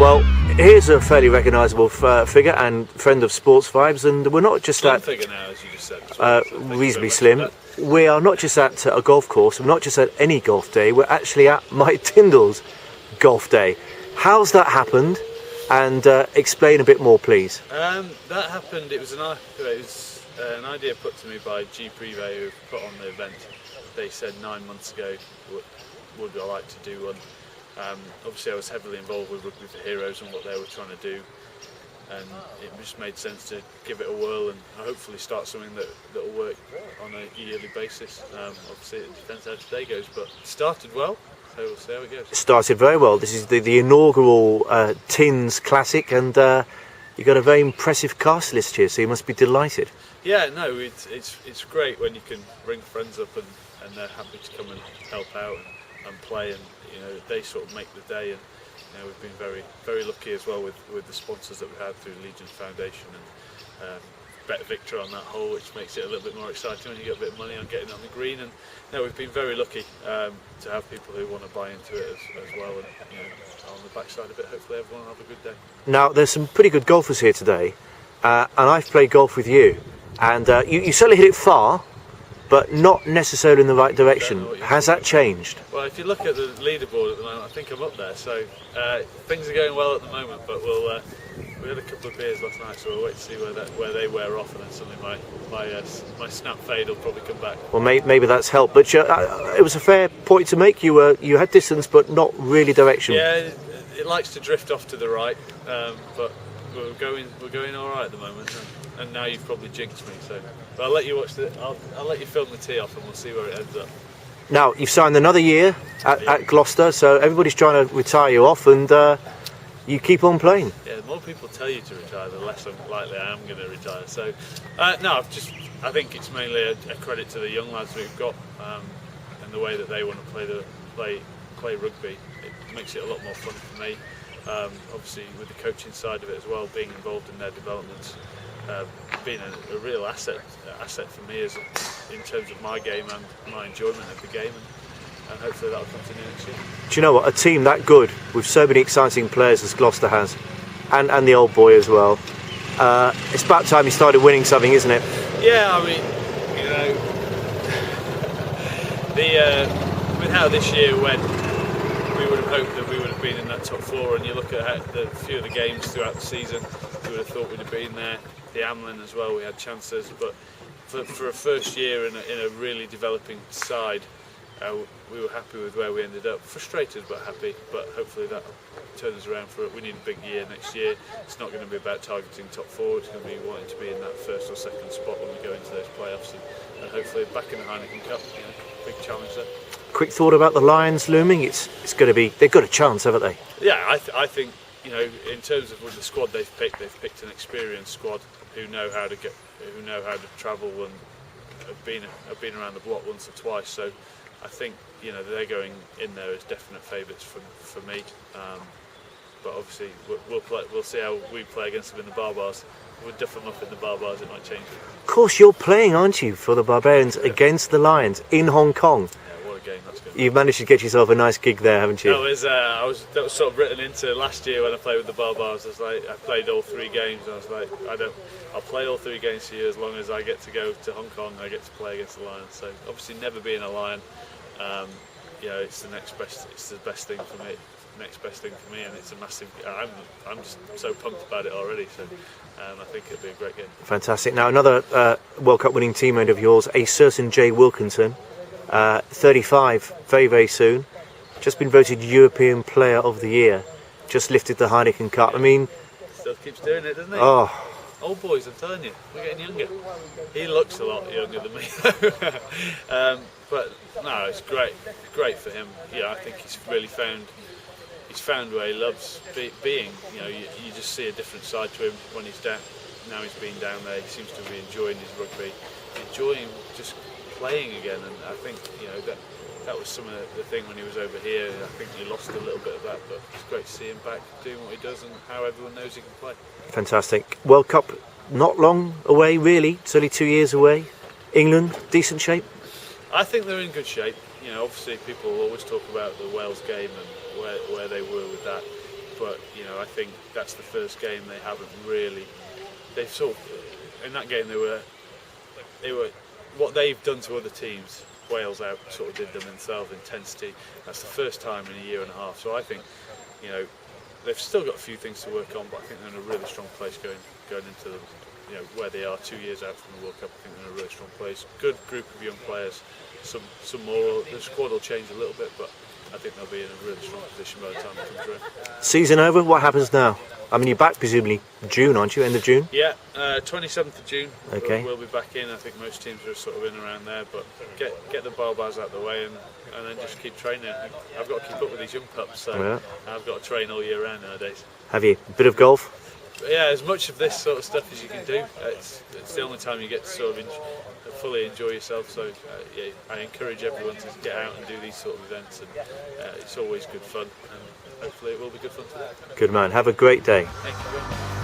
Well, here's a fairly recognisable figure and friend of Sportsvibe, and we're not just Slim at figure now, as you just said. So reasonably slim. We are not just at a golf course. We're not just at any golf day. We're actually at Mike Tindall's golf day. How's that happened? And explain a bit more, please. That happened. It was an idea put to me by G Prive, who put on the event. They said 9 months ago, would I like to do one? Obviously I was heavily involved with Rugby for Heroes and what they were trying to do, and it just made sense to give it a whirl and hopefully start something that will work on a yearly basis. Obviously it depends how today goes, but it started well, so we'll see how it goes. It started very well. This is the inaugural Tins Classic, and you've got a very impressive cast list here, so you must be delighted. Yeah, no, it's great when you can bring friends up and they're happy to come and help out and play, and they sort of make the day. And we've been very lucky as well with the sponsors that we've had through Legion Foundation and Bet Victor on that hole, which makes it a little bit more exciting when you get a bit of money on getting on the green. And we've been very lucky to have people who want to buy into it as well. And on the backside of it, hopefully everyone will have a good day. Now, there's some pretty good golfers here today, and I've played golf with you, and you certainly hit it far, but not necessarily in the right direction. Has that changed? Well, if you look at the leaderboard at the moment, I think I'm up there, so things are going well at the moment, but we had a couple of beers last night, so we'll wait to see where they wear off, and then suddenly my snap fade will probably come back. Well, maybe that's helped, but it was a fair point to make. You had distance, but not really direction. Yeah, it likes to drift off to the right, but we're going all right at the moment. And now you've probably jinxed me, so but I'll let you watch I'll let you film the tee off, and we'll see where it ends up. Now you've signed another year at Gloucester, so everybody's trying to retire you off, and you keep on playing. Yeah, the more people tell you to retire, the less likely I am going to retire. So no, I think it's mainly a credit to the young lads we've got, and the way that they want to play rugby. It makes it a lot more fun for me. Obviously with the coaching side of it as well, being involved in their developments. Been a real asset for me in terms of my game and my enjoyment of the game, and hopefully that'll continue next year. Do you know what, a team that good with so many exciting players as Gloucester has, and the old boy as well, it's about time you started winning something, isn't it? Yeah, I mean, with how this year went, we would have hoped that we would have been in that top four, and you look at a few of the games throughout the season, you would have thought we'd have been there. The Amlin as well, we had chances, but for a first year in a really developing side, we were happy with where we ended up. Frustrated but happy, but hopefully that turns us around for it. We need a big year next year. It's not going to be about targeting top four, it's going to be wanting to be in that first or second spot when we go into those playoffs, and hopefully back in the Heineken Cup, big challenge there. Quick thought about the Lions looming. It's going to be, they've got a chance, haven't they? Yeah, I think in terms of with the squad they've picked an experienced squad who know how to travel and have been around the block once or twice. So I think they're going in there as definite favourites for me. But obviously we'll see how we play against them in the Barbars. If we duff them up in the Barbars, it might change. Of course, you're playing, aren't you, for the Barbarians against the Lions in Hong Kong? You've managed to get yourself a nice gig there, haven't you? That was sort of written into last year when I played with the Barbars. I played all 3 games, and I was like, I'll play all 3 games for you as long as I get to go to Hong Kong and I get to play against the Lions. So obviously, never being a Lion, it's the best thing for me. Next best thing for me, and it's a massive. I'm just so pumped about it already. So I think it'll be a great game. Fantastic. Now another World Cup winning teammate of yours, a certain Jay Wilkinson. 35 very, very soon. Just been voted European Player of the Year. Just lifted the Heineken Cup. I mean, still keeps doing it, doesn't he? Oh, old boys, I'm telling you, we're getting younger. He looks a lot younger than me, but no, it's great for him. I think he's really found where he loves being. You just see a different side to him when he's down. Now he's been down there. He seems to be enjoying his rugby, enjoying just playing again, and I think that was some of the thing when he was over here. I think he lost a little bit of that, but it's great to see him back doing what he does and how everyone knows he can play. Fantastic. World Cup not long away, really. It's only 2 years away. England, decent shape? I think they're in good shape. Obviously people always talk about the Wales game and where they were with that, but you know, I think that's the first game they haven't really. They've sort of, in that game they were what they've done to other teams. Wales out sort of did them themselves. Intensity. That's the first time in a year and a half. So I think, you know, they've still got a few things to work on, but I think they're in a really strong place going into the, you know, where they are 2 years out from the World Cup. I think they're in a really strong place. Good group of young players. Some more. The squad will change a little bit, but I think they'll be in a really strong position by the time they come through. Season over. What happens now? I mean, you're back presumably June, aren't you? End of June? Yeah, 27th of June. Okay. We'll be back in. I think most teams are sort of in around there, but get the barbars out of the way and then just keep training. I've got to keep up with these young pups, so yeah. I've got to train all year round nowadays. Have you? A bit of golf? Yeah, as much of this sort of stuff as you can do. It's the only time you get to sort of fully enjoy yourself. So yeah, I encourage everyone to get out and do these sort of events, and it's always good fun. And hopefully it will be good fun today. Good man. Have a great day. Thank you very much.